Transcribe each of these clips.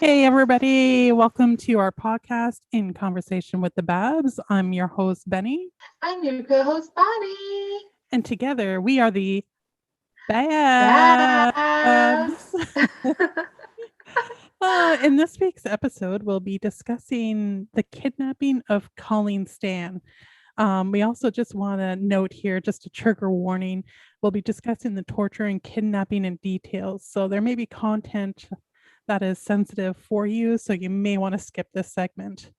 Hey, everybody. Welcome to our podcast, In Conversation with the Babz. I'm your host, Benny. I'm your co-host, Bonnie. And together we are the Babz. Babz. In this week's episode, we'll be discussing the kidnapping of Colleen Stan. We also just want to note here, just a trigger warning, we'll be discussing the torture and kidnapping in details. So there may be content that is sensitive for you, so you may want to skip this segment.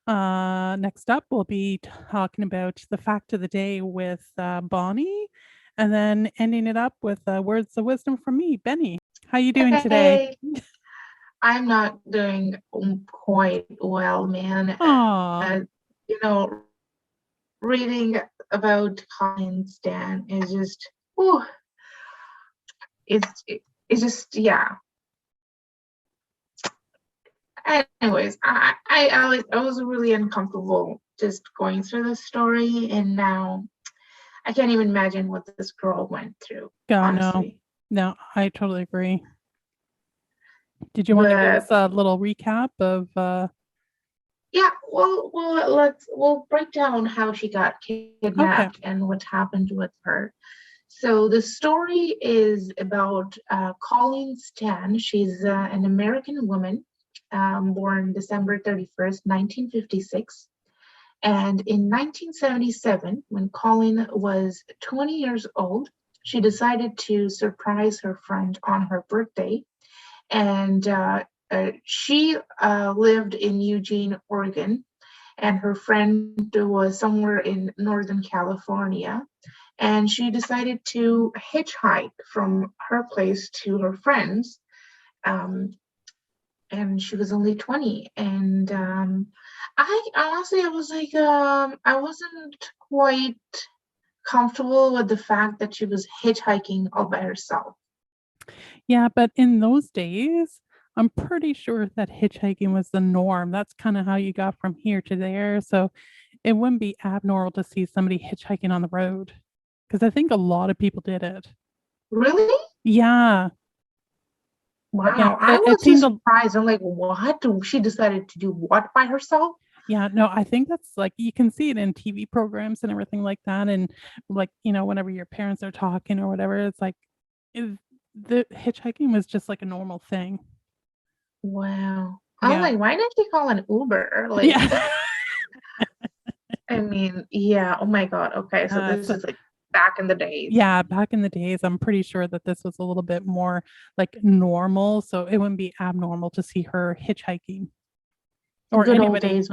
Next up, we'll be talking about the fact of the day with Bonnie, and then ending it up with words of wisdom from me, Benny. How you doing today? I'm not doing quite well, man. Reading about Colleen Stan is just, it's just, yeah. Anyways, I was really uncomfortable just going through the story, and now I can't even imagine what this girl went through. Honestly. No, I totally agree. Did you want to give us a little recap of? Yeah, we'll break down how she got kidnapped and what happened with her. So the story is about Colleen Stan. She's an American woman. Born December 31st, 1956. And in 1977, when Colleen was 20 years old, she decided to surprise her friend on her birthday. And she lived in Eugene, Oregon, and her friend was somewhere in Northern California. And she decided to hitchhike from her place to her friend's. And she was only 20. And I honestly, was like, I wasn't quite comfortable with the fact that she was hitchhiking all by herself. Yeah, but in those days, I'm pretty sure that hitchhiking was the norm. That's kind of how you got from here to there. So it wouldn't be abnormal to see somebody hitchhiking on the road, because I think a lot of people did it. Really? Yeah. Wow. Yeah, I was just surprised. I'm like, what? She decided to do what by herself? Yeah, no, I think that's like, you can see it in TV programs and everything like that. And like, whenever your parents are talking or whatever, it's like the hitchhiking was just like a normal thing. Wow. I'm like, why didn't she call an Uber? Like, yeah. I mean, yeah. Oh my God. Okay. So this is like back in the days. Yeah, back in the days, I'm pretty sure that this was a little bit more like normal. So it wouldn't be abnormal to see her hitchhiking. Or good old days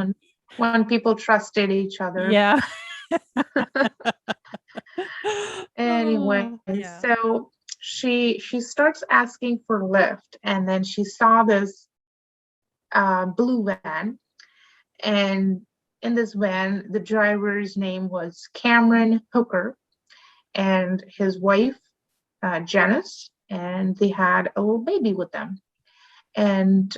when people trusted each other. Yeah. Anyway, so she starts asking for Lyft, and then she saw this blue van, and in this van, the driver's name was Cameron Hooker, and his wife, Janice, and they had a little baby with them. And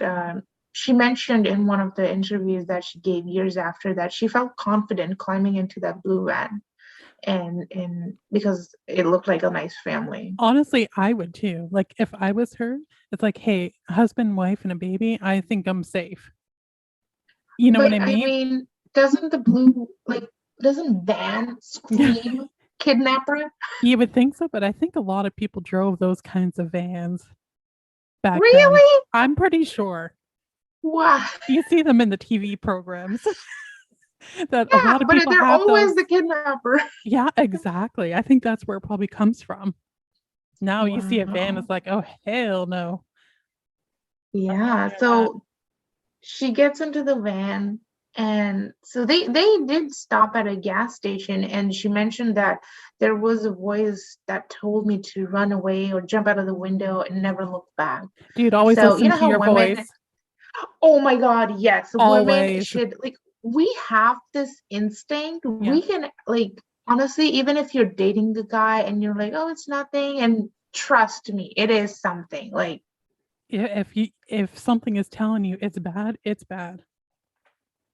she mentioned in one of the interviews that she gave years after that she felt confident climbing into that blue van, and because it looked like a nice family. Honestly, I would too. Like if I was her, it's like, hey, husband, wife, and a baby, I think I'm safe. You know what I mean? I mean, doesn't van scream kidnapper? You would think so, but I think a lot of people drove those kinds of vans back then. I'm pretty sure. Wow. You see them in the TV programs. That a lot of people they're have always those. The kidnapper. Yeah, exactly. I think that's where it probably comes from. Now you see a van, it's like, oh, hell no. Yeah, so she gets into the van, and so they did stop at a gas station, and she mentioned that there was a voice that told me to run away or jump out of the window and never look back. Dude, always listen to your voice. Oh my God, yes. Always. Women should, like, we have this instinct. Yeah. We can, like, honestly, even if you're dating the guy and you're like, oh, it's nothing, and trust me, it is something. Like, if something is telling you it's bad, it's bad.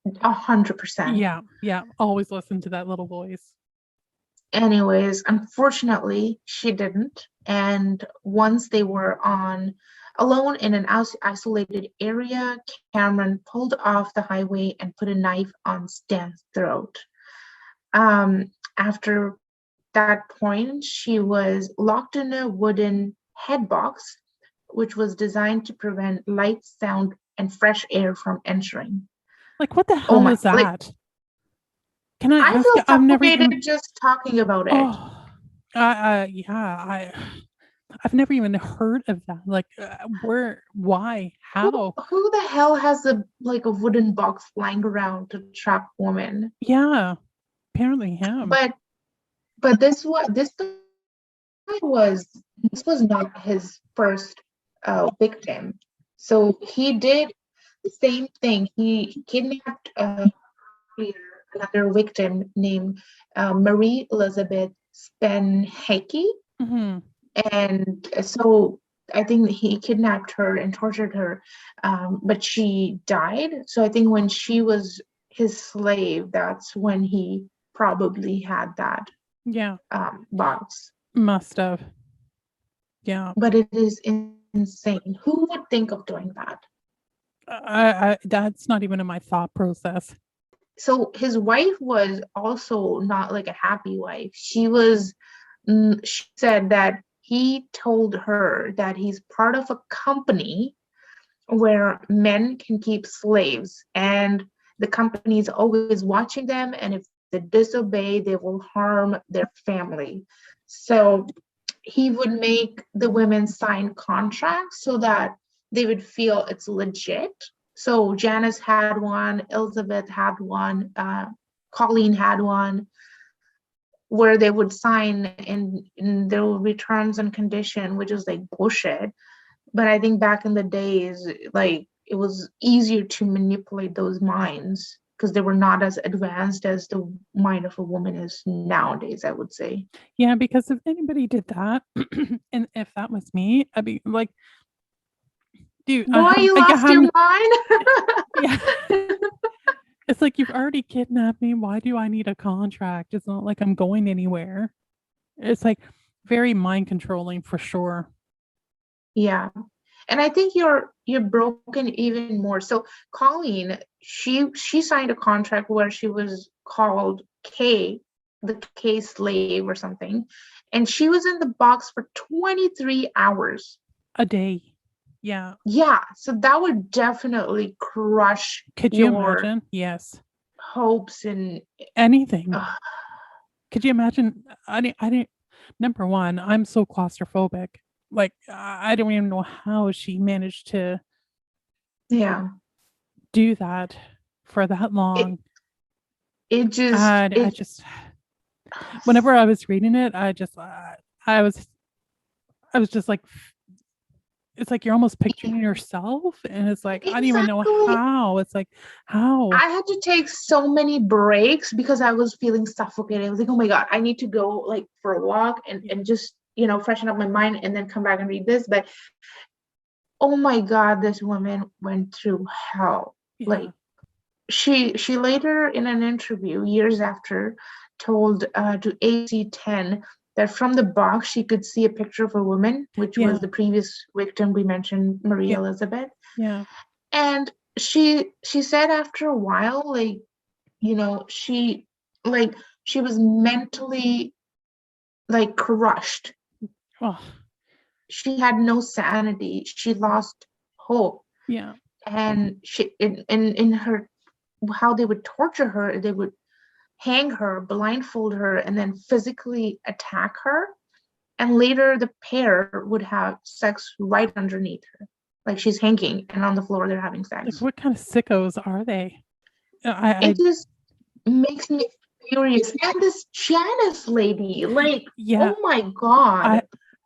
100%. Yeah. Always listen to that little voice. Anyways, unfortunately, she didn't. And once they were on Alone in an isolated area, Cameron pulled off the highway and put a knife on Stan's throat. After that point, she was locked in a wooden head box, which was designed to prevent light, sound, and fresh air from entering. Like, what the hell is that? Like, can I ask feel you? I've never even just talking about it. I've never even heard of that. Like, where, why, how? Who the hell has a wooden box flying around to trap women? Yeah, apparently him. But this was not his first victim. So he did the same thing. He kidnapped another victim named Marie Elizabeth Spenhake. Mm-hmm. And so I think he kidnapped her and tortured her, but she died. So I think when she was his slave, that's when he probably had that box. Must have. Yeah. But it is insane. Who would think of doing that? That's not even in my thought process. So his wife was also not like a happy wife. She said that he told her that he's part of a company where men can keep slaves, and the company is always watching them, and if they disobey, they will harm their family. So he would make the women sign contracts so that they would feel it's legit. So Janice had one, Elizabeth had one, Colleen had one, where they would sign in their returns and condition, which is like bullshit. But I think back in the days, like, it was easier to manipulate those minds because they were not as advanced as the mind of a woman is nowadays, I would say. Yeah, because if anybody did that, and if that was me, I'd be like, dude, boy, you lost your mind. Yeah. It's like, you've already kidnapped me. Why do I need a contract? It's not like I'm going anywhere. It's like very mind controlling for sure. Yeah. And I think you're broken even more. So Colleen, she signed a contract where she was called K, the K slave or something, and she was in the box for 23 hours a day. Yeah. Yeah. So that would definitely crush. Could you imagine? Yes. Hopes and anything. Could you imagine? I didn't. Number one, I'm so claustrophobic. Like, I don't even know how she managed to do that for that long. I just whenever I was reading it, I was just like, it's like you're almost picturing yourself, and it's like, I don't even know how. It's like, how? I had to take so many breaks because I was feeling suffocated. I was like, oh my God, I need to go like for a walk and just, freshen up my mind and then come back and read this. But oh my God, this woman went through hell. Yeah. Like, she later in an interview years after told to AC10 that from the box she could see a picture of a woman, which was the previous victim we mentioned, Marie Elizabeth. Yeah. And she said after a while, like, she was mentally like crushed. Oh. She had no sanity. She lost hope. Yeah. And she in her, how they would torture her, they would hang her, blindfold her, and then physically attack her. And later the pair would have sex right underneath her. Like, she's hanging and on the floor they're having sex. Like, what kind of sickos are they? It just makes me furious. And this Janice lady, like, oh my God.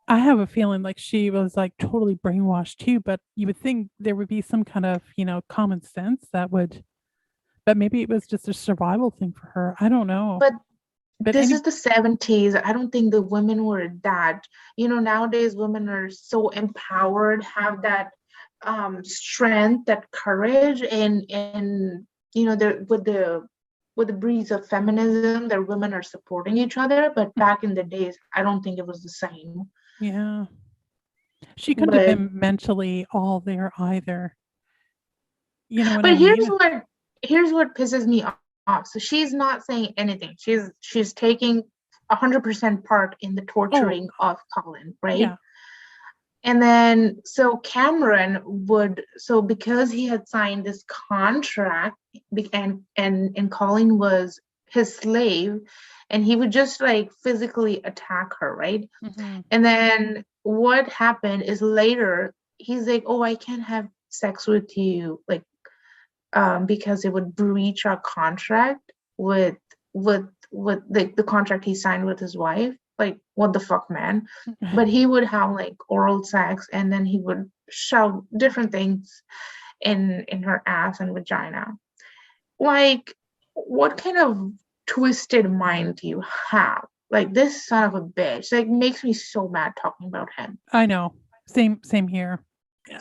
I have a feeling like she was like totally brainwashed too, but you would think there would be some kind of, common sense that would, but maybe it was just a survival thing for her. I don't know. But this is the 70s. I don't think the women were that, nowadays women are so empowered, have that strength, that courage, and they're with the breeze of feminism, their women are supporting each other. But back in the days, I don't think it was the same. Yeah. She couldn't have But been mentally all there either. You know what I but mean? here's what pisses me off. So she's not saying anything. She's taking 100% part in the Oh, torturing of Colin, right? yeah. And then so Cameron would, so because he had signed this contract and Colleen was his slave, and he would just like physically attack her, right? Hmm. And then what happened is later he's like, oh, I can't have sex with you, like because it would breach our contract with the contract he signed with his wife. Like, what the fuck, man? But he would have like oral sex, and then he would shove different things in her ass and vagina. Like, what kind of twisted mind do you have? Like, this son of a bitch, like, makes me so mad talking about him. I know. Same here.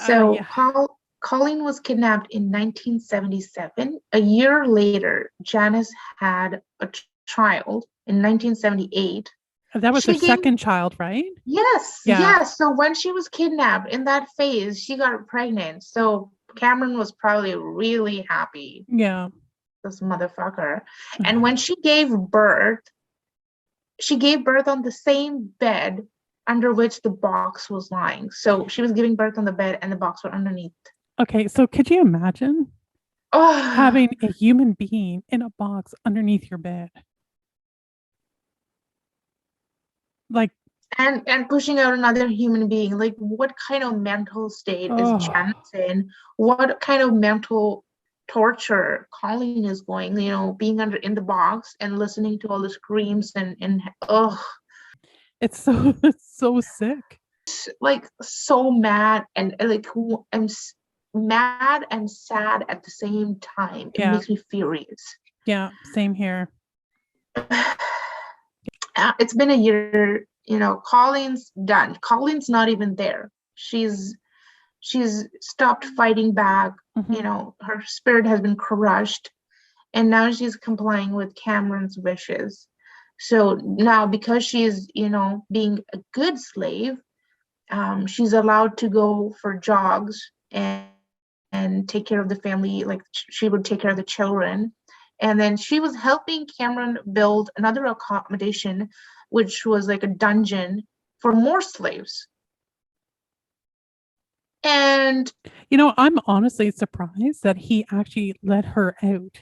So Yeah. Colleen was kidnapped in 1977. A year later, Janice had a child in 1978. That was her She gave, second child, right? yes, Yeah. yes. So when she was kidnapped in that phase, she got pregnant. So Cameron was probably really happy, Yeah. this motherfucker. And when she gave birth on the same bed under which the box was lying. So she was giving birth on the bed and the box was underneath. Okay, so could you imagine Oh, having a human being in a box underneath your bed? Like, and pushing out another human being. Like, what kind of mental state is oh, Janice in? What kind of mental torture Colleen is going, being under in the box and listening to all the screams and oh, it's so it's so sick. like so mad and like I'm mad and sad at the same time. It Yeah. makes me furious. Yeah, same here. It's been a year, Colleen's done. Colleen's not even there. She's stopped fighting back. Hmm. Her spirit has been crushed, and now she's complying with Cameron's wishes. So now, because she's, being a good slave, she's allowed to go for jogs and take care of the family. Like, she would take care of the children. And then she was helping Cameron build another accommodation, which was like a dungeon for more slaves. And I'm honestly surprised that he actually let her out.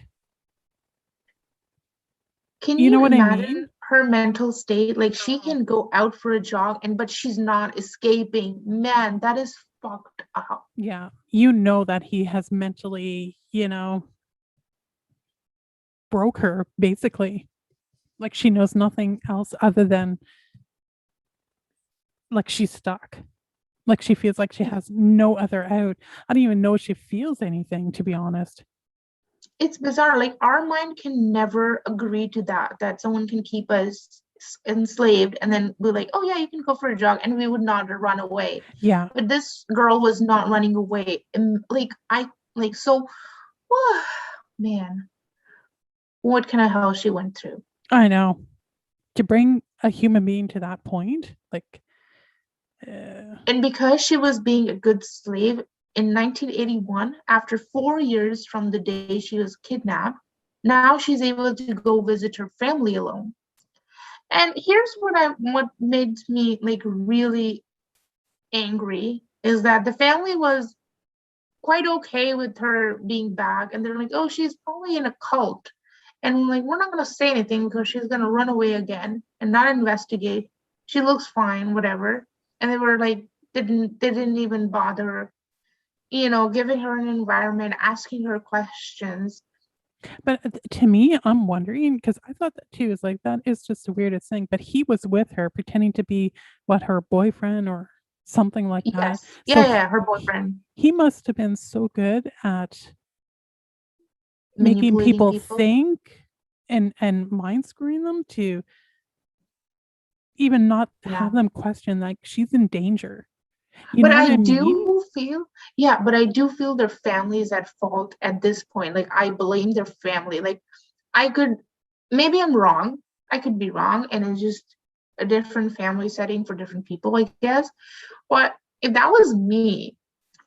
can You know you what I imagine mean? her mental state? Like, she No. can go out for a jog, but she's not escaping. Man, that is fucked up. Yeah. You know that he has mentally, broke her basically. Like she knows nothing else other than like she's stuck. Like she feels like she has no other out. I don't even know if she feels anything, to be honest. It's bizarre. Like, our mind can never agree to that someone can keep us enslaved and then be like, oh yeah, you can go for a jog, and we would not run away. Yeah, But this girl was not running away. And like, I like, so man, what kind of hell she went through. I know. To bring a human being to that point, like, And because she was being a good slave, in 1981, after 4 years from the day she was kidnapped, now she's able to go visit her family alone. And here's what made me like really angry is that the family was quite okay with her being back, and they're like, oh, she's probably in a cult. And like, we're not gonna say anything because she's gonna run away again and not investigate. She looks fine, whatever. And they were like, they didn't even bother, giving her an environment, asking her questions. but to me, I'm wondering because I thought that too. Is like that is just the weirdest thing. But he was with her, pretending to be what her boyfriend or something like that. Yes, So yeah, yeah, her boyfriend he must have been so good at making manipulating people people. think and mind screwing them to even not Yeah. have them question like she's in danger. You But know what I I mean? do feel, yeah, but I do feel their family is at fault at this point. Like, I blame their family. Like, I could, maybe I'm wrong. I could be wrong, and it's just a different family setting for different people, I guess. But if that was me,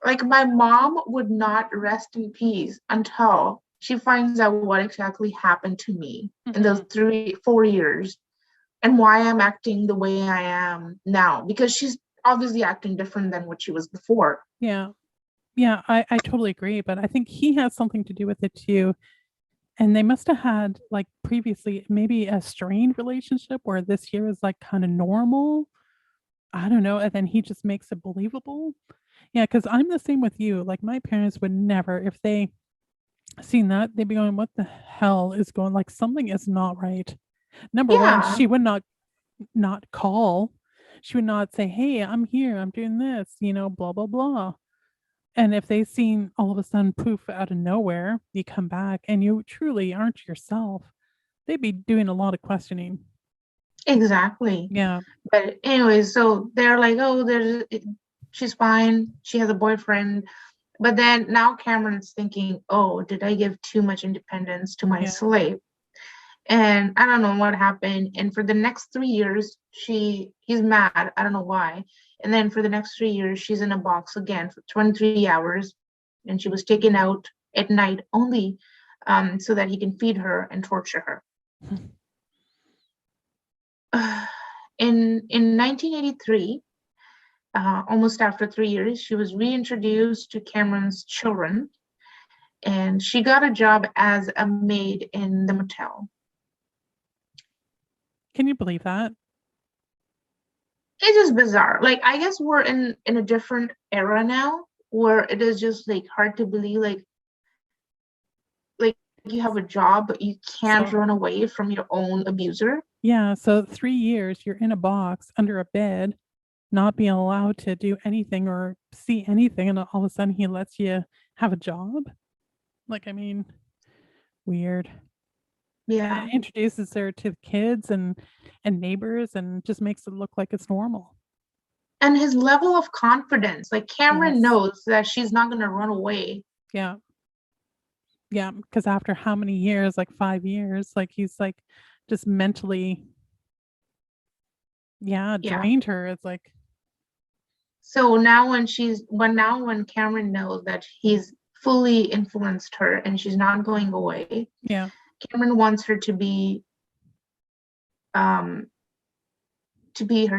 like my mom would not rest in peace until she finds out what exactly happened to me in those 4 years and why I'm acting the way I am now, because she's obviously acting different than what she was before. Yeah. Yeah, I totally agree, but I think he has something to do with it too. And they must have had like previously maybe a strained relationship where this year is like kind of normal. I don't know. And then he just makes it believable. Yeah, because I'm the same with you. Like my parents would never, if they seen that, they'd be going, what the hell is going, like something is not right. Number one, Yeah, she would not call. She would not say, hey, I'm here, I'm doing this, blah, blah, blah. And if they seen all of a sudden poof out of nowhere, you come back and you truly aren't yourself, they'd be doing a lot of questioning. exactly. Yeah. But anyway, so they're like, oh, she's fine. She has a boyfriend. But then now Cameron's thinking, oh, did I give too much independence to my Yeah. slave? And I don't know what happened. And for the next 3 years, he's mad. I don't know why. And then for the next 3 years, she's in a box again for 23 hours. And she was taken out at night only so that he can feed her and torture her. In 1983, almost after 3 years, she was reintroduced to Cameron's children. And she got a job as a maid in the motel. Can you believe that? It's just bizarre. Like, I guess we're in a different era now where it is just like hard to believe, like you have a job but you can't run away from your own abuser. Yeah, so 3 years you're in a box under a bed, not being allowed to do anything or see anything, and all of a sudden he lets you have a job. Like, I mean, weird. Yeah. And it introduces her to kids and neighbors and just makes it look like it's normal. And his level of confidence, like Cameron Yes. knows that she's not going to run away. Yeah. Yeah, because after how many years, like 5 years, like he's like just mentally, drained her. It's like, so now when Cameron knows that he's fully influenced her and she's not going away, yeah, Cameron wants her to be her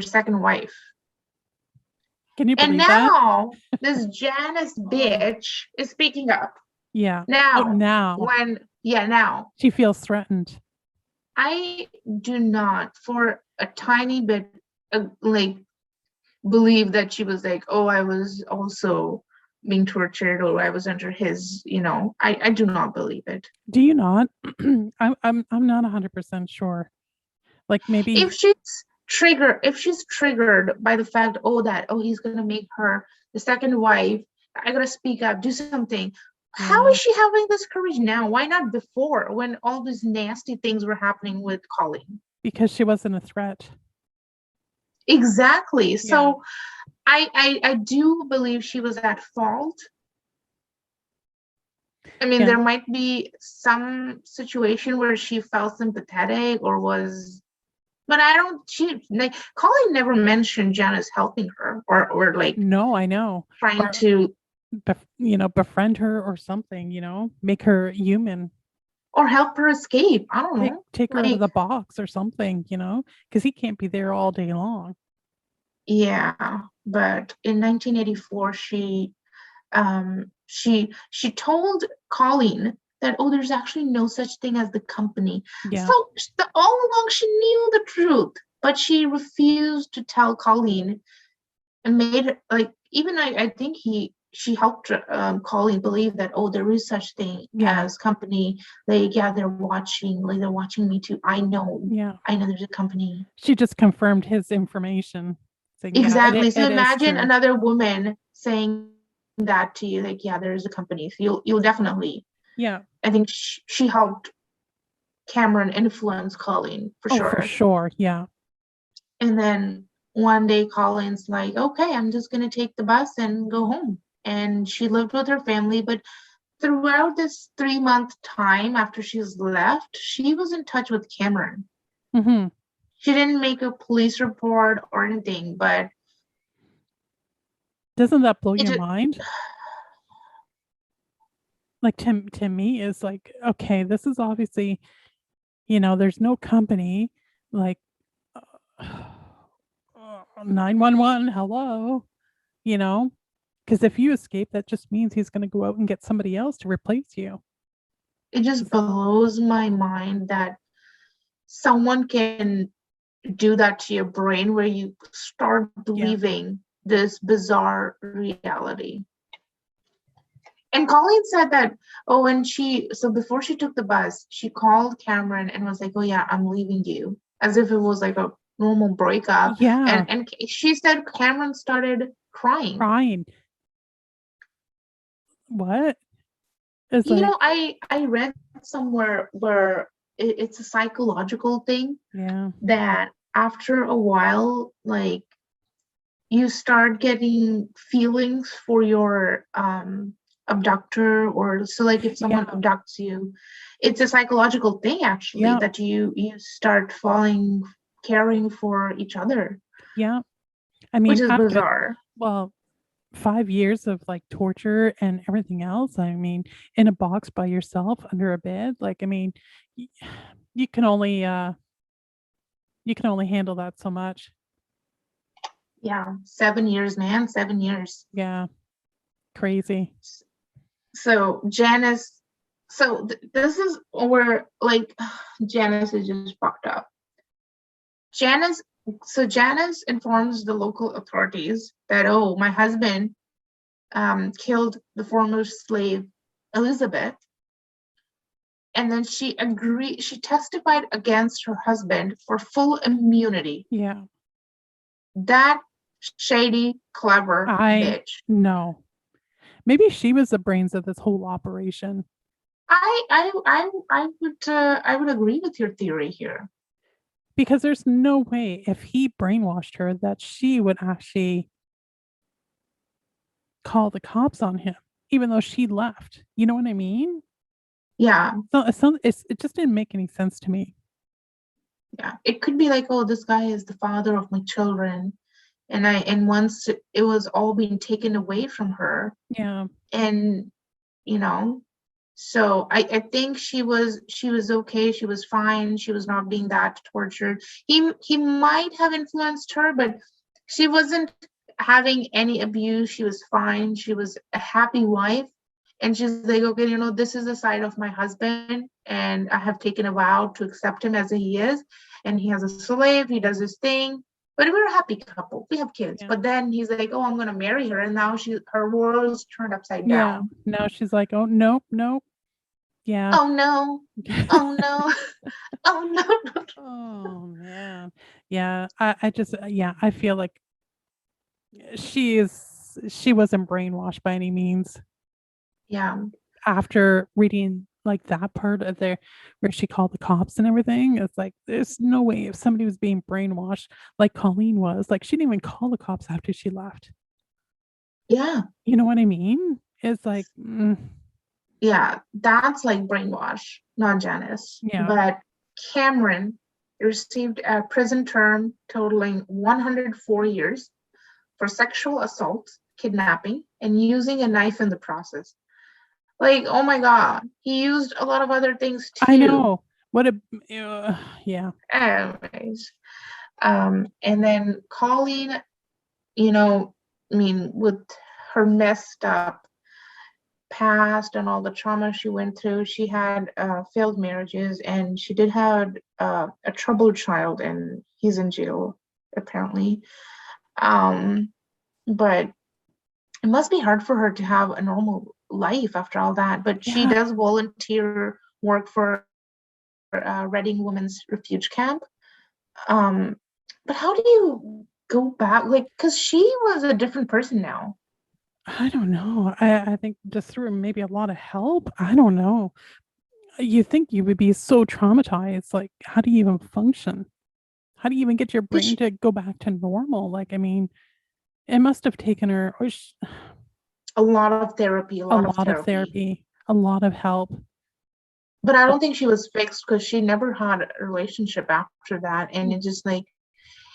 second wife. can you believe and that? now this Janice bitch is speaking up. Yeah. Now, now now she feels threatened. I do not for a tiny bit like believe that she was like, oh, I was also being tortured or I was under his, I do not believe it. Do you not? I'm not 100% sure. Like maybe If she's triggered by the fact, he's gonna make her the second wife, I gotta speak up, do something. How is she having this courage now? Why not before, when all these nasty things were happening with Colleen? because she wasn't a threat. Exactly. So I do believe she was at fault. I mean, there might be some situation where she felt sympathetic or was, but Colleen never mentioned Janice helping her or like, no, I know, trying to befriend her or something, make her human or help her escape. I don't know. Take her out of the box or something, because he can't be there all day long. Yeah, but in 1984, she told Colleen that, there's actually no such thing as the company. Yeah. So all along she knew the truth, but she refused to tell Colleen and made like, even I think she helped Colleen believe that, there is such thing as company. Like, they're watching me too. I know there's a company. She just confirmed his information. Saying, exactly. So imagine another woman saying that to you, like, there is a company. So you'll definitely. Yeah. I think she helped Cameron influence Colleen for sure. For sure. Yeah. And then one day Colleen's like, okay, I'm just going to take the bus and go home. And she lived with her family. But throughout this 3-month time after she's left, she was in touch with Cameron. Mm-hmm. She didn't make a police report or anything, but Doesn't that blow It your just, mind? Like to me is like, okay, this is obviously, there's no company, like 911, hello, you know, because if you escape, that just means he's going to go out and get somebody else to replace you. it just blows my mind that someone can do that to your brain where you start believing this bizarre reality. And Colleen said that, so before she took the bus, she called Cameron and was like, oh yeah, I'm leaving you, as if it was like a normal breakup. Yeah. And she said Cameron started crying. Crying. What? It's like, I read somewhere where it's a psychological thing. Yeah. That after a while, like, you start getting feelings for your abductor, or so like if someone abducts you, it's a psychological thing actually, that you start caring for each other. Yeah. I mean, which is bizarre. Well, 5 years of like torture and everything else. I mean, in a box by yourself under a bed. Like, I mean, you can only handle that so much. Yeah, 7 years, man, 7 years. Yeah, crazy. So Janice, this is where like Janice is just fucked up. Janice informs the local authorities that, oh, my husband killed the former slave Elizabeth, and then she testified against her husband for full immunity. Yeah. That shady, clever bitch. No. Maybe she was the brains of this whole operation. I would agree with your theory here. Because there's no way, if he brainwashed her, that she would actually call the cops on him, even though she left. You know what I mean? Yeah. So it just didn't make any sense to me. Yeah, it could be like, oh, this guy is the father of my children, and once it was all being taken away from her. Yeah. And so I think she was okay. She was fine. She was not being that tortured. He might have influenced her, but she wasn't having any abuse. She was fine. She was a happy wife. And she's like, okay, this is the side of my husband, and I have taken a vow to accept him as he is. And he has a slave. He does his thing. But we're a happy couple. We have kids. Yeah. But then he's like, oh, I'm going to marry her. And now her world's turned upside down. Yeah. Now she's like, oh, nope. Yeah. Oh, no. Oh, no. Oh, no. Oh, man. Yeah. I feel like she wasn't brainwashed by any means. Yeah. After reading like that part of there where she called the cops and everything, it's like there's no way if somebody was being brainwashed like Colleen was. Like, she didn't even call the cops after she left. Yeah. You know what I mean? It's like yeah, that's like brainwash, not Janice. Yeah. But Cameron received a prison term totaling 104 years for sexual assault, kidnapping, and using a knife in the process. Like, oh my God, he used a lot of other things too. I know. What a yeah. Anyways, and then Colleen, with her messed up past and all the trauma she went through, she had failed marriages, and she did have a troubled child, and he's in jail apparently. But it must be hard for her to have a normal life after all that. But she does volunteer work for Reading Women's Refuge Camp. But how do you go back? Like, because she was a different person now. I don't know. I think just through maybe a lot of help. I don't know. You think you would be so traumatized. Like, how do you even function? How do you even get your brain to go back to normal? Like, I mean, it must have taken her a lot of therapy, a lot of help. But I don't think she was fixed, because she never had a relationship after that. And it's just like,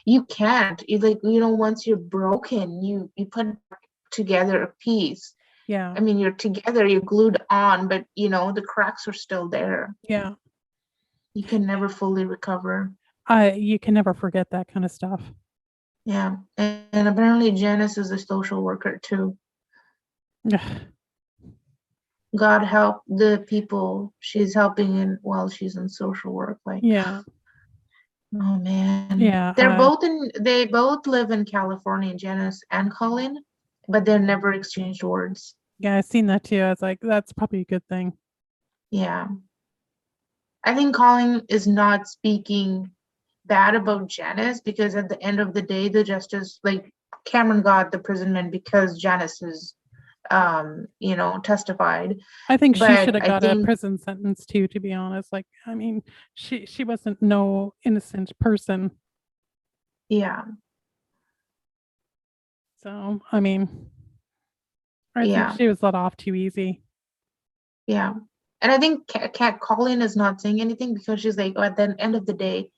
you can't. Once you're broken, you put together a piece. Yeah. I mean, you're together, you're glued on, but the cracks are still there. Yeah. You can never fully recover. You can never forget that kind of stuff. Yeah. And apparently Janice is a social worker too. God help the people she's helping while she's in social work. Like, yeah. Oh man. Yeah. They both live in California, Janice and Colleen, but they're never exchanged words. Yeah, I've seen that too. I was like, that's probably a good thing. Yeah. I think Colleen is not speaking bad about Janice because at the end of the day, the justice, like Cameron got the imprisonment because Janice is testified. I think she But should have I got a think prison sentence too, to be honest. Like, I mean, she wasn't no innocent person. yeah. So, I mean, I think Yeah. she was let off too easy. Yeah. And I think Colleen is not saying anything because she's like, at the end of the day,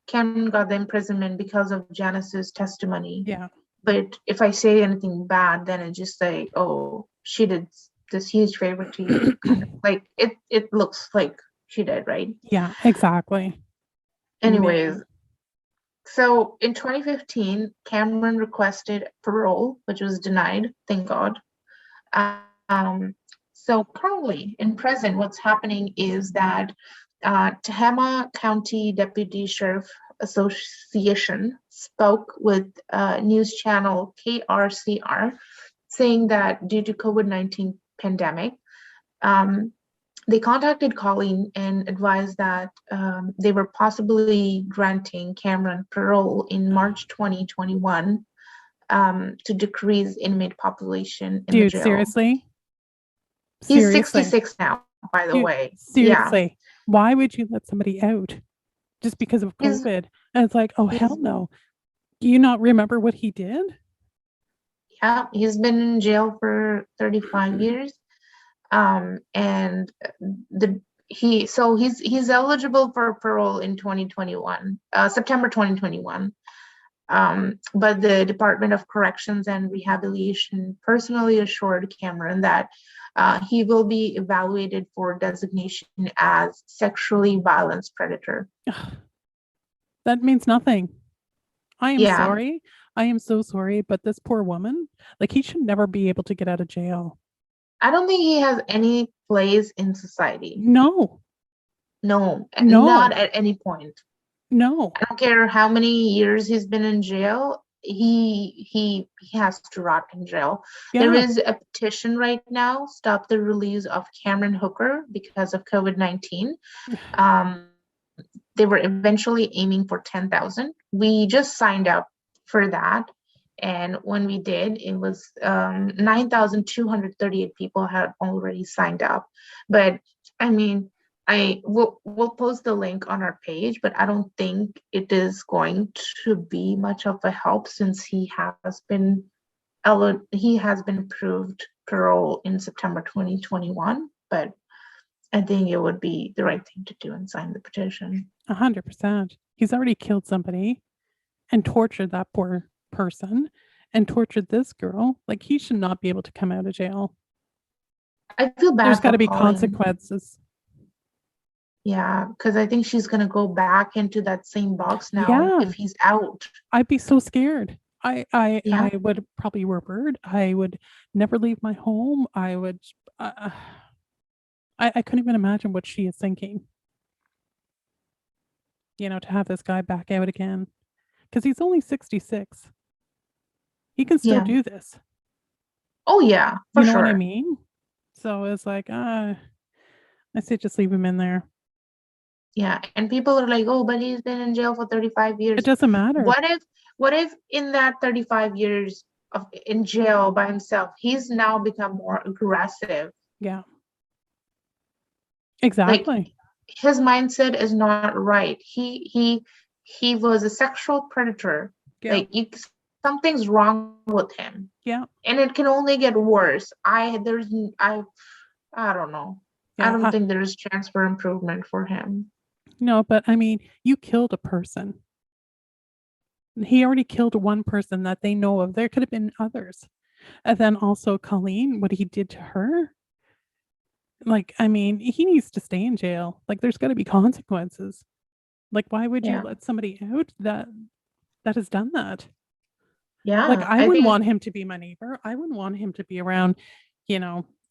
Cameron got the imprisonment because of Janice's testimony. Yeah. But if I say anything bad, then it's just like, oh, she did this huge favor to you. Kind of like it looks like she did, right? Yeah, exactly. Anyways, Man. so in 2015, Cameron requested parole, which was denied, thank God. So currently in prison, what's happening is that Tehama County Deputy Sheriff Association spoke with news channel KRCR, saying that due to COVID-19 pandemic, they contacted Colleen and advised that they were possibly granting Cameron parole in March 2021 to decrease inmate population in the Dude, jail. seriously? He's 66 now, by the way. Seriously. Yeah. Why would you let somebody out just because of COVID? And it's like, oh, hell no. Do you not remember what he did? Yeah, he's been in jail for 35 years. And he's eligible for parole in 2021, September 2021. But the Department of Corrections and Rehabilitation personally assured Cameron that he will be evaluated for designation as sexually violent predator. That means nothing. I am sorry. I am so sorry, but this poor woman, like, he should never be able to get out of jail. I don't think he has any place in society. No. Not at any point. No. I don't care how many years he's been in jail. He has to rot in jail. Yeah. There is a petition right now, stop the release of Cameron Hooker because of COVID-19. They were eventually aiming for 10,000. We just signed up for that. And when we did, it was 9,238 people had already signed up. But I mean, we'll post the link on our page, but I don't think it is going to be much of a help since he has been approved parole in September 2021. But I think it would be the right thing to do and sign the petition. 100%. He's already killed somebody and tortured that poor person and tortured this girl. Like, he should not be able to come out of jail. I feel bad. There's got to be consequences. Yeah, because I think she's going to go back into that same box now if he's out. I'd be so scared. I would probably revert. I would never leave my home. I would, I couldn't even imagine what she is thinking. To have this guy back out again. Because he's only 66. He can still do this. Oh, yeah, for sure. You know what I mean? So it's like, I say just leave him in there. Yeah, and people are like, oh, but he's been in jail for 35 years. It doesn't matter. What if in that 35 years in jail by himself, he's now become more aggressive? Yeah. Exactly. Like, his mindset is not right. He was a sexual predator. Yeah. Like, something's wrong with him. Yeah. And it can only get worse. I don't know. Yeah, I don't think there's chance for improvement for him. No, but I mean, you killed a person. He already killed one person that they know of. There could have been others. And then also Colleen, what he did to her. Like, I mean, he needs to stay in jail. Like, there's got to be consequences. Like, why would you Yeah. let somebody out that has done that? Yeah. Like, I wouldn't want him to be my neighbor. I wouldn't want him to be around,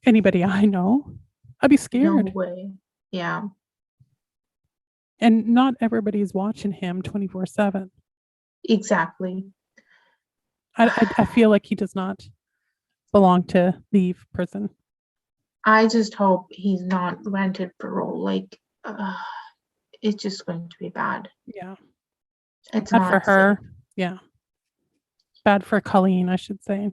anybody I know. I'd be No scared. way. Yeah. And not everybody's watching him 24/7. Exactly. I feel like he does not belong to leave prison. I just hope he's not granted parole. Like, it's just going to be bad. Yeah. It's Bad not for her. safe. Yeah. Bad for Colleen, I should say.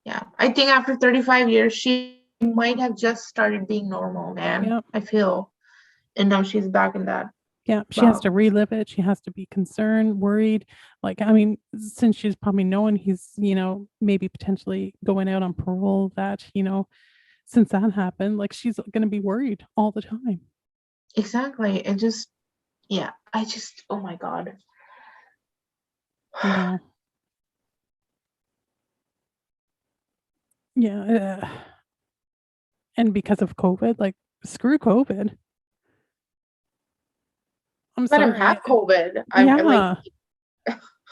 Yeah. I think after 35 years, she might have just started being normal, man. Yep. I feel. And now she's back in that. Yeah. She has to relive it. She has to be concerned, worried. Like, I mean, since she's probably known he's, maybe potentially going out on parole, that, since that happened, like, she's going to be worried all the time. Exactly. It just, yeah. Oh my God. Yeah. Yeah. And because of COVID, like, screw COVID. I'm Let him sorry. have COVID. Yeah.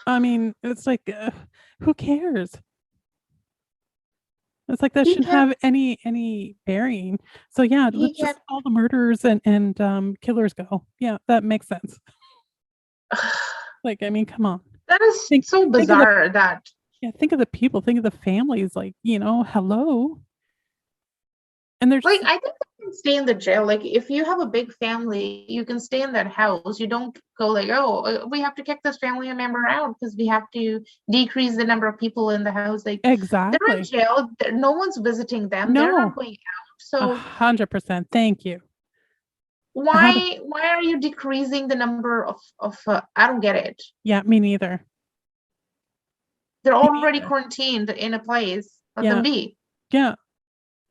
I mean, it's like, who cares? It's like that shouldn't have any bearing. So yeah, let's just all the murderers and killers go. Yeah, that makes sense. Like, I mean, come on. That is so bizarre. Think of the people, think of the families. Like, hello. And there's like, I think they can stay in the jail. Like, if you have a big family, you can stay in that house. You don't go like, oh, we have to kick this family member out because we have to decrease the number of people in the house. Like, exactly, they're in jail. No one's visiting them. No. They're not going out. So 100%. Thank you. Why are you decreasing the number of I don't get it. Yeah, me neither. They're already quarantined in a place. Let them be. Yeah.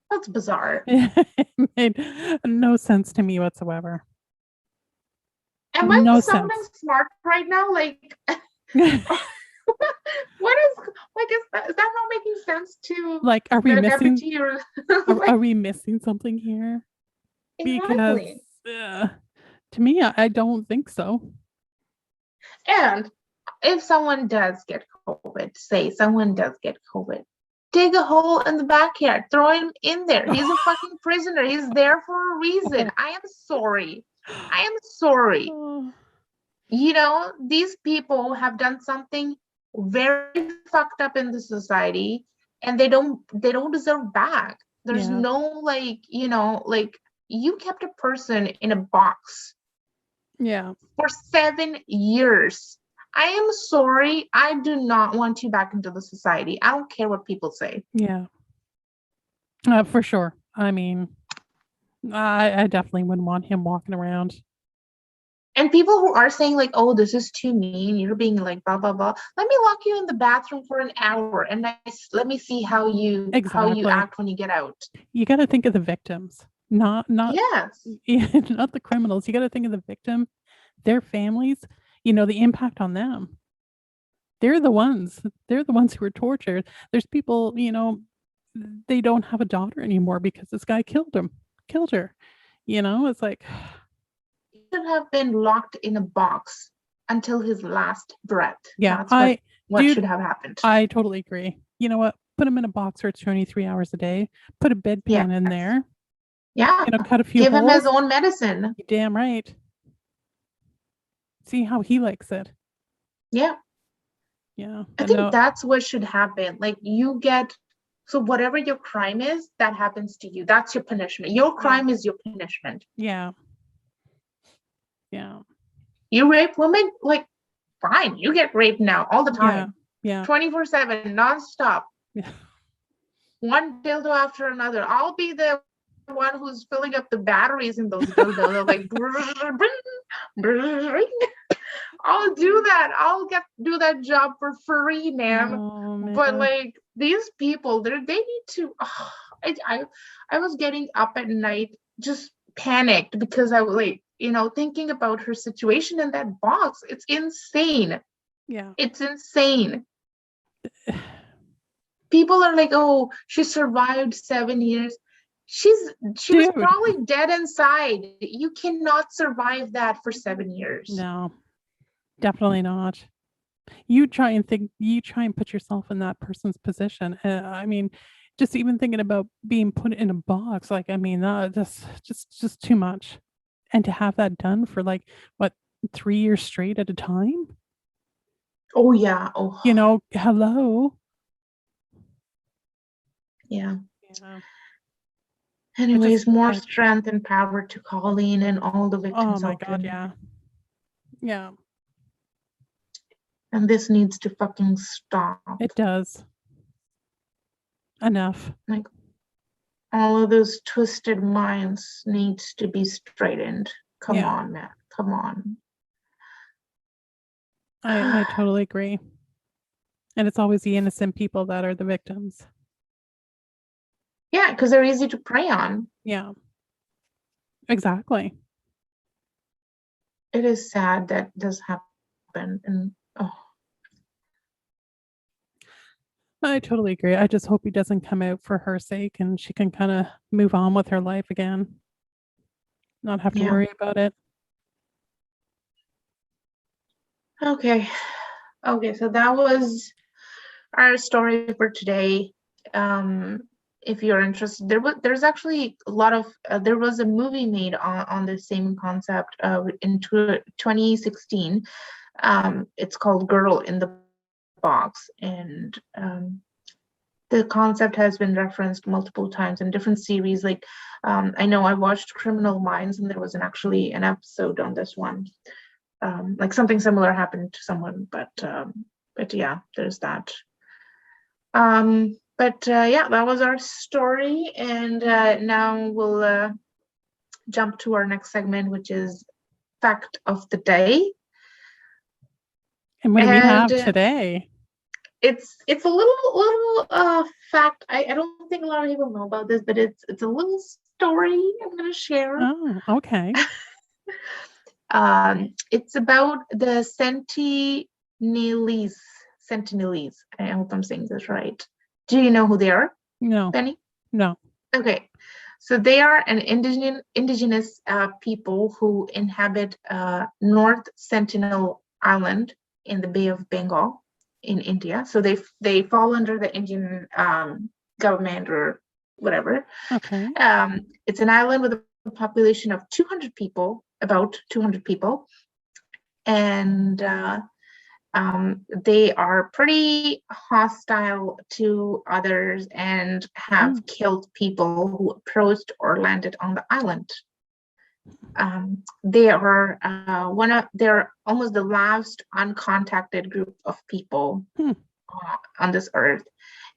That's bizarre. It made no sense to me whatsoever. Am I sounding smart right now? Like, what is like? Is that not making sense to? Like, are we missing? Are we missing something here? Exactly. Because to me, I don't think so. And if someone does get COVID, say someone does get COVID, dig a hole in the backyard, throw him in there. He's a fucking prisoner. He's there for a reason. I am sorry. These people have done something very fucked up in the society, and they don't deserve back. There's no like you kept a person in a box for 7 years. I am sorry. I do not want you back into the society. I don't care what people say. Yeah. For sure. I mean, I definitely wouldn't want him walking around. And people who are saying like, oh, this is too mean, you're being like blah blah blah. Let me lock you in the bathroom for an hour and let me see how you act when you get out. You got to think of the victims, not yes, not the criminals. You got to think of the victim, their families. The impact on them. They're the ones who were tortured. There's people, they don't have a daughter anymore because this guy killed her. It's like, he should have been locked in a box until his last breath. Yeah, that's what should have happened. I totally agree. You know what? Put him in a box where it's 23 hours a day. Put a bedpan in there. Yeah. Cut a few holes. Give him his own medicine. You're damn right. See how he likes it. Yeah. Yeah. I think that's what should happen. Like, so whatever your crime is, that happens to you. That's your punishment. Your crime is your punishment. Yeah. Yeah. You rape women, like, fine. You get raped now all the time. Yeah. 24/7, nonstop. Yeah. One dildo after another. I'll be the one who's filling up the batteries in those dildos. Like, I'll do that. I'll do that job for free, man. Oh, man. But like, these people, they need to. I was getting up at night, just panicked because I was like, thinking about her situation in that box. It's insane. Yeah, it's insane. People are like, oh, she survived 7 years. She was probably dead inside. You cannot survive that for 7 years. No, definitely not. You try and put yourself in that person's position. I mean, just even thinking about being put in a box, like, I mean, just too much. And to have that done for like, what, 3 years straight at a time? Oh, yeah. Oh, Hello. Yeah. Yeah. Anyways, more strength and power to Colleen and all the victims. Oh my God, yeah. Yeah. And this needs to fucking stop. It does. Enough. Like, all of those twisted minds needs to be straightened. Come on, man. Come on. I totally agree. And it's always the innocent people that are the victims. Yeah, because they're easy to prey on. Yeah. Exactly. It is sad that does happen. And I totally agree. I just hope he doesn't come out for her sake and she can kind of move on with her life again. Not have to worry about it. Okay. So that was our story for today. If you're interested, there's actually a lot of there was a movie made on the same concept in 2016. It's called Girl in the Box, and the concept has been referenced multiple times in different series. Like, I know I watched Criminal Minds, and there was actually an episode on this one. Like something similar happened to someone, but yeah, there's that. Yeah, that was our story, and now we'll jump to our next segment, which is Fact of the Day. And what do we have today? It's a little fact. I don't think a lot of people know about this, but it's a little story I'm going to share. Oh, okay. It's about the Sentinelese. I hope I'm saying this right. Do you know who they are? No. Benny? No. Okay. So they are an indigenous people who inhabit North Sentinel Island in the Bay of Bengal in India. So they fall under the Indian government or whatever. Okay. It's an island with a population of 200 people, about 200 people. And they are pretty hostile to others and have killed people who approached or landed on the island. They are they're almost the last uncontacted group of people on this earth.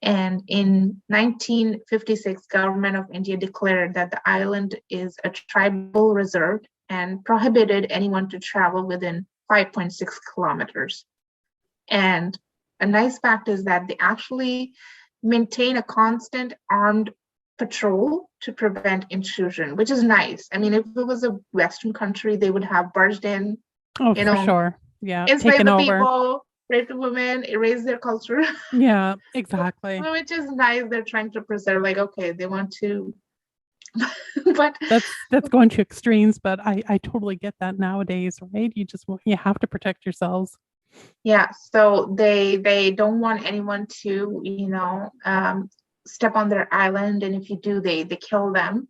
And in 1956, government of India declared that the island is a tribal reserve and prohibited anyone to travel within 5.6 kilometers. And a nice fact is that they actually maintain a constant armed patrol to prevent intrusion, which is nice. I mean, if it was a Western country, they would have barged in. Oh, for sure. Yeah. Enslaved the people, raped the women, erase their culture. Yeah, exactly. Which is nice. They're trying to preserve, like, okay, they want to. But that's going to extremes, but I totally get that nowadays, right? You have to protect yourselves. Yeah, so they don't want anyone to, step on their island, and if you do, they kill them,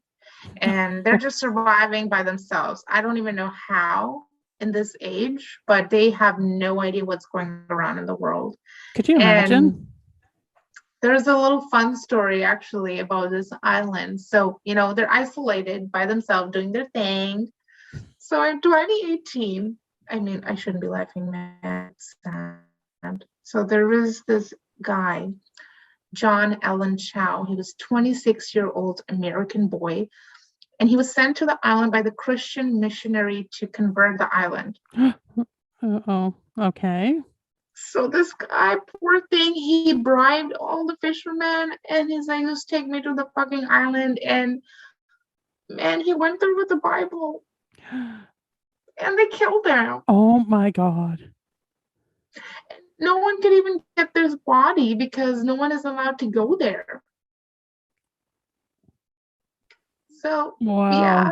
and they're just surviving by themselves. I don't even know how in this age, but they have no idea what's going around in the world. Could you imagine? And there's a little fun story actually about this island. So, they're isolated by themselves doing their thing. So in 2018, I mean, I shouldn't be laughing, man. It's sad. So there was this guy, John Allen Chow. He was 26-year-old American boy, and he was sent to the island by the Christian missionary to convert the island. Oh, okay. So this guy, poor thing, he bribed all the fishermen, and he's like, just take me to the fucking island. And man, he went there with the Bible. And they killed him. Oh my God. no one can even get this body because no one is allowed to go there. So, Wow. yeah.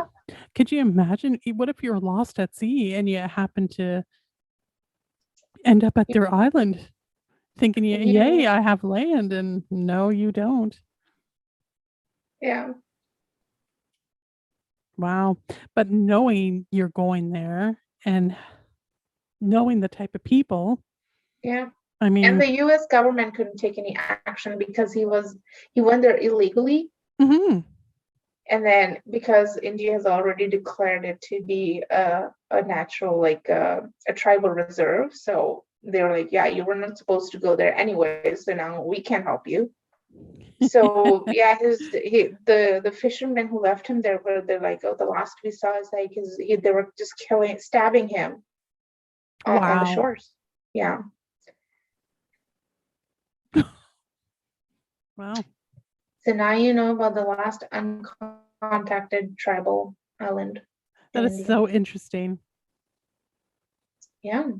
Could you imagine? What if you're lost at sea and you happen to end up at their island thinking, yay, I have land, and no, you don't. Yeah. Wow. But knowing you're going there and knowing the type of people. Yeah. I mean, and the US government couldn't take any action because he went there illegally. Mm-hmm. And then because India has already declared it to be a natural, like a tribal reserve. So they were like, yeah, you were not supposed to go there anyway. So now we can't help you. So yeah, the fishermen who left him there they're like, oh, the last we saw is like they were just stabbing him on the shores. Yeah. Wow. So now you know about the last uncontacted tribal island. That is so interesting. Yeah.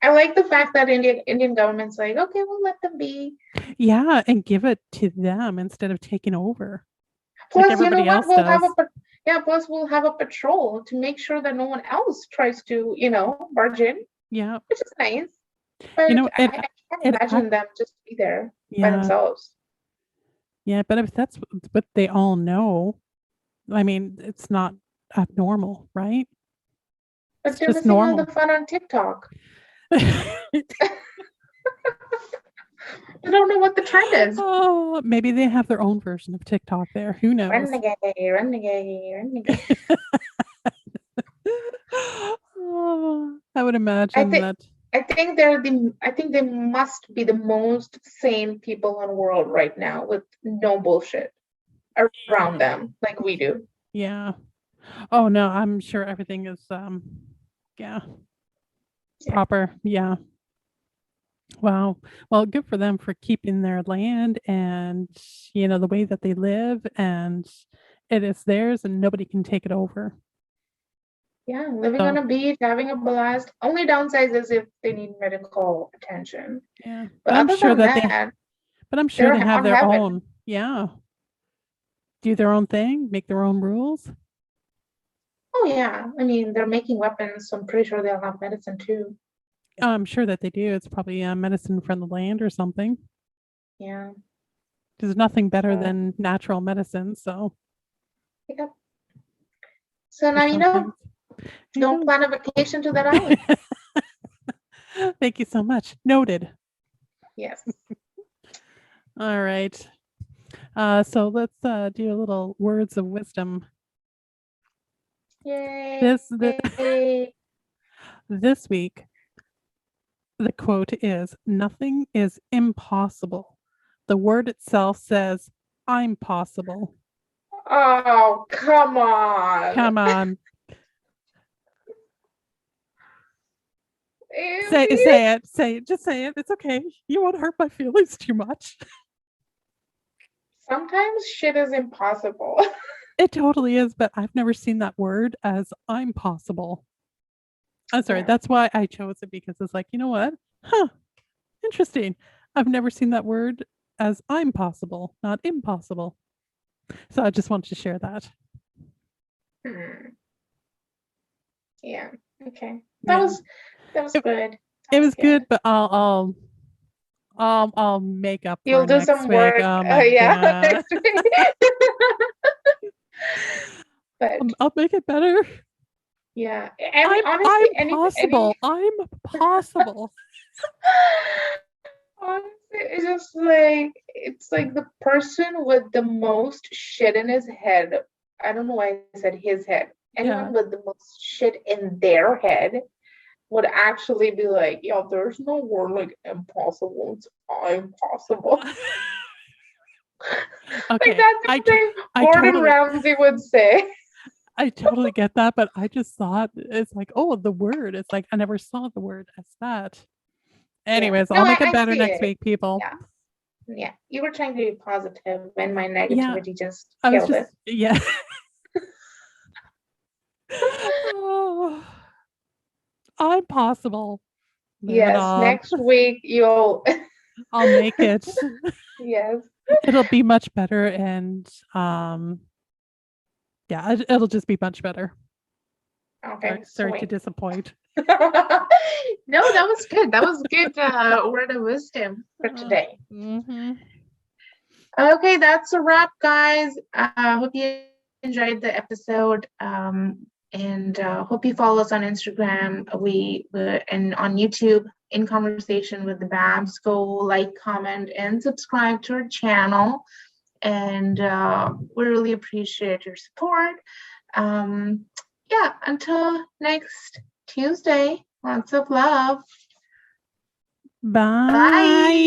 I like the fact that Indian government's like, okay, we'll let them be. Yeah, and give it to them instead of taking over. Plus, like everybody else does. Plus we'll have a patrol to make sure that no one else tries to, barge in. Yeah. Which is nice. But I can't imagine them just be there by themselves. Yeah, but if that's what they all know, I mean, it's not abnormal, right? But they're missing all the fun on TikTok. I don't know what the trend is. Oh, maybe they have their own version of TikTok there. Who knows? Renegade. Oh, I would imagine that. I think they must be the most sane people in the world right now with no bullshit around them like we do. Yeah. Oh no, I'm sure everything is proper. Yeah. Wow. Well, good for them for keeping their land and the way that they live, and it is theirs and nobody can take it over. Yeah, living on a beach, having a blast. Only downside is if they need medical attention. Yeah. But I'm sure that they have their own. Yeah. Do their own thing, make their own rules. Oh yeah. I mean, they're making weapons, so I'm pretty sure they'll have medicine too. I'm sure that they do. It's probably medicine from the land or something. Yeah. There's nothing better than natural medicine, so. Yep. So now don't plan a vacation to that island. Thank you so much. Noted. Yes. All right. So let's do a little words of wisdom. Yay. This week, the quote is, "Nothing is impossible. The word itself says, I'm possible." Oh, come on. Come on. Say it. Just say it. It's okay. You won't hurt my feelings too much. Sometimes shit is impossible. It totally is, but I've never seen that word as I'm possible. I'm sorry. Yeah. That's why I chose it, because it's like, you know what? Huh. Interesting. I've never seen that word as I'm possible, not impossible. So I just wanted to share that. Yeah. Okay. That was good. It was good, but I'll make up for You'll do next some week. work. Oh my God. Next week. But I'll make it better. Yeah. I'm possible. Honestly, it's like the person with the most shit in his head. I don't know why I said his head. Anyone with the most shit in their head would actually be like, yo, there's no word like impossible. It's I'm possible. Okay. Like that's what Gordon Ramsay would say. I totally get that, but I just thought it's like, oh, the word. It's like I never saw the word as that. Anyways, I'll make it better next week, people. Yeah. You were trying to be positive, and my negativity just killed it. Yeah. Oh. impossible. Yes, next week you'll I'll make it. Yes. It'll be much better, and yeah, it'll just be much better. Okay. Sorry to disappoint. No, that was good. That was good word of wisdom for today. Okay, that's a wrap, guys. Hope you enjoyed the episode. And hope you follow us on Instagram. And on YouTube, In Conversation with the Babz. Go like, comment, and subscribe to our channel. And we really appreciate your support. Yeah, until next Tuesday, lots of love. Bye.